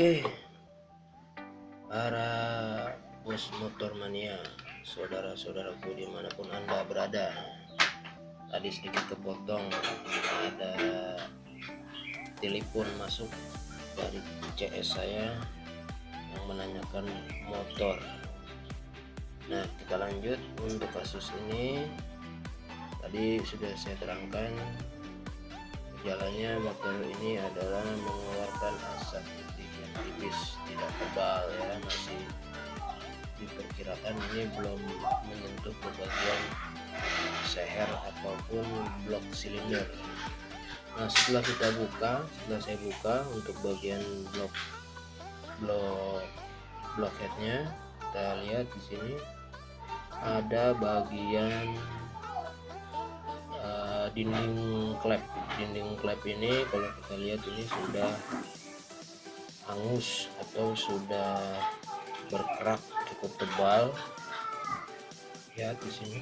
Oke, para bos motor mania, saudara-saudaraku dimanapun Anda berada. Tadi sedikit kepotong, ada telepon masuk dari CS saya yang menanyakan motor. Nah, kita lanjut untuk kasus ini. Tadi sudah saya terangkan jalannya motor ini adalah mengeluarkan asap putih yang tipis, tidak tebal ya, masih diperkirakan ini belum menyentuh ke bagian seher ataupun blok silinder. Nah, setelah saya buka untuk bagian blok headnya, kita lihat di sini ada bagian dinding klep ini. Kalau kita lihat ini sudah hangus atau sudah berkerak cukup tebal ya. Di sini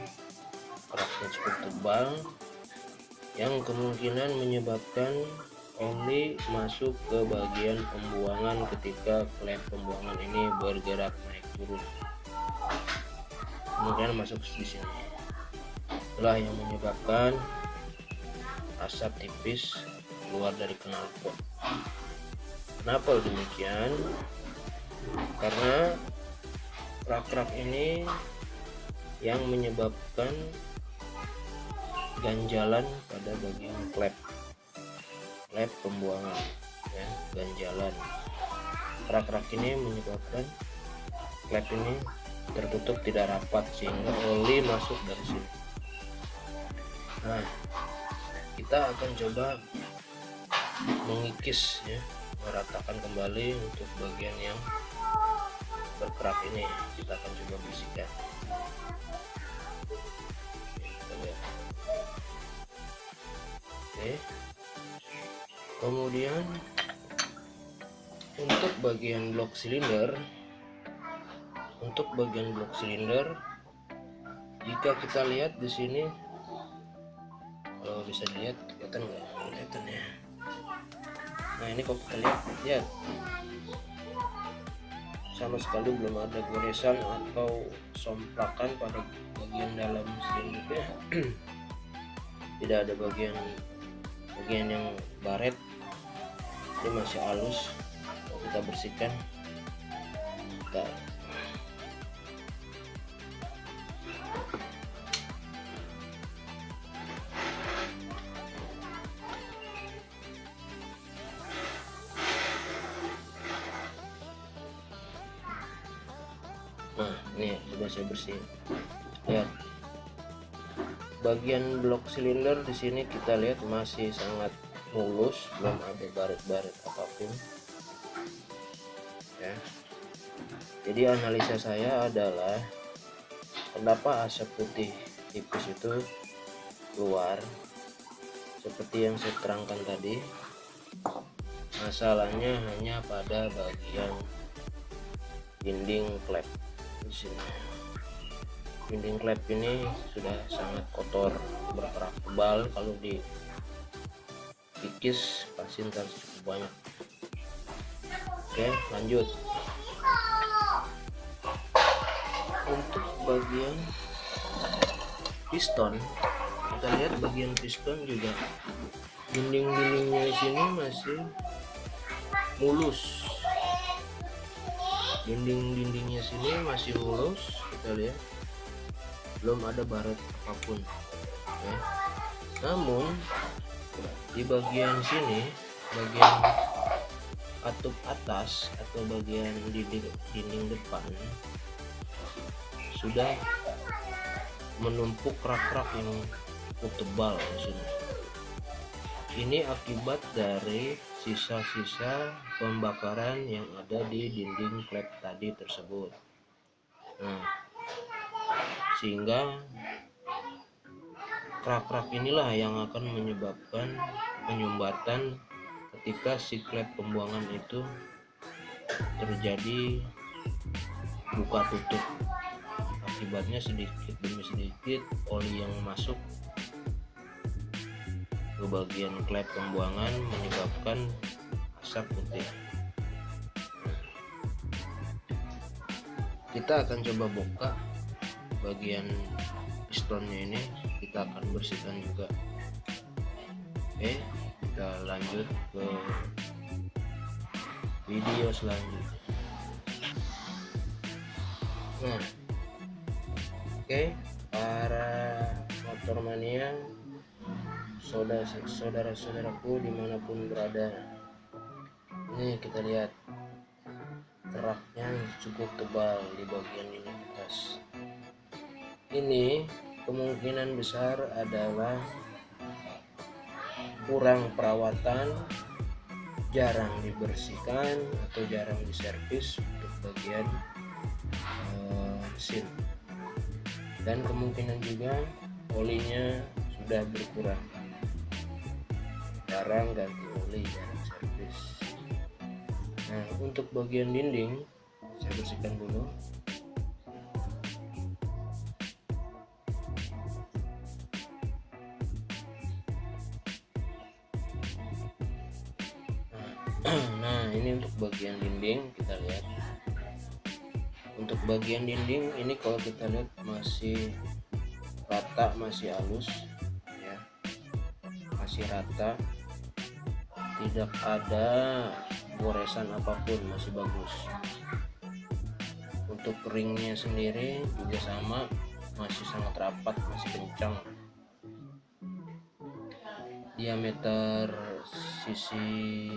keraknya cukup tebal yang kemungkinan menyebabkan oli masuk ke bagian pembuangan ketika klep pembuangan ini bergerak naik turun, kemudian masuk di sini. Itulah yang menyebabkan asap tipis keluar dari knalpot. Kenapa demikian? Karena kerak ini yang menyebabkan ganjalan pada bagian klep pembuangan ya, ganjalan. Kerak ini menyebabkan klep ini tertutup tidak rapat sehingga oli masuk dari sini. Nah, kita akan coba mengikis ya, meratakan kembali untuk bagian yang berkerak ini. Kita akan coba bersihkan. Kita lihat. Oke. Kemudian untuk bagian blok silinder, jika kita lihat di sini, kalau bisa dilihat, kelihatan nggak? Kelihatan ya. Nah, ini kok kita lihat sama sekali belum ada goresan atau somplakan pada bagian dalam silindernya. Tidak ada bagian yang baret, ini masih halus. Kalau kita bersihkan, nah ini coba saya bersihin. Lihat bagian blok silinder di sini, kita lihat masih sangat mulus, belum ada baret-baret apapun ya. Jadi analisa saya adalah kenapa asap putih tipis itu keluar seperti yang saya terangkan tadi. Masalahnya hanya pada bagian dinding klep di sini. Dinding klep ini sudah sangat kotor, berkerak tebal. Kalau dikikis pasti ntar cukup banyak. Oke, lanjut. Untuk bagian piston, kita lihat bagian piston juga dinding-dindingnya di sini masih mulus. Dindingnya sini masih mulus, kita lihat belum ada baret apapun ya. Namun di bagian sini, bagian katup atas atau bagian dinding depan sudah menumpuk kerak yang cukup tebal di sini. Ini akibat dari sisa-sisa pembakaran yang ada di dinding klep tadi tersebut. Nah, sehingga kerak inilah yang akan menyebabkan penyumbatan ketika si klep pembuangan itu terjadi buka tutup. Akibatnya sedikit demi sedikit oli yang masuk ke bagian klep pembuangan menyebabkan asap putih. kita akan coba buka bagian pistonnya ini, kita akan bersihkan juga. Oke, kita lanjut ke video selanjutnya. Nah, oke, para motor mania, saudara-saudaraku dimanapun berada, ini kita lihat keraknya cukup tebal di bagian ini atas. Ini kemungkinan besar adalah kurang perawatan, jarang dibersihkan atau jarang diservis untuk bagian mesin, dan kemungkinan juga olinya sudah berkurang, jarang ganti oli, jarang servis. Nah, untuk bagian dinding saya bersihkan dulu. Nah, ini untuk bagian dinding, kita lihat. Untuk bagian dinding ini kalau kita lihat masih rata, masih halus ya, masih rata, tidak ada goresan apapun, masih bagus. Untuk ringnya sendiri juga sama, masih sangat rapat, masih kencang. Diameter sisi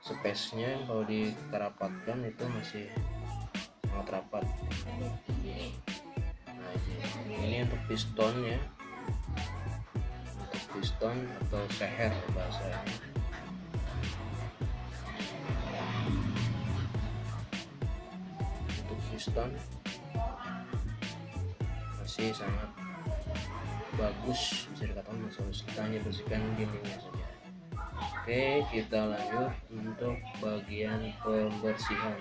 space-nya kalau dikerapatkan itu masih sangat rapat. Nah, ini untuk piston ya, untuk piston atau seher bahasanya. Untuk piston masih sangat bagus, bisa dikatakan masih halus. Kita hanya bersihkan dindingnya saja. Oke, kita lanjut untuk bagian pembersihan.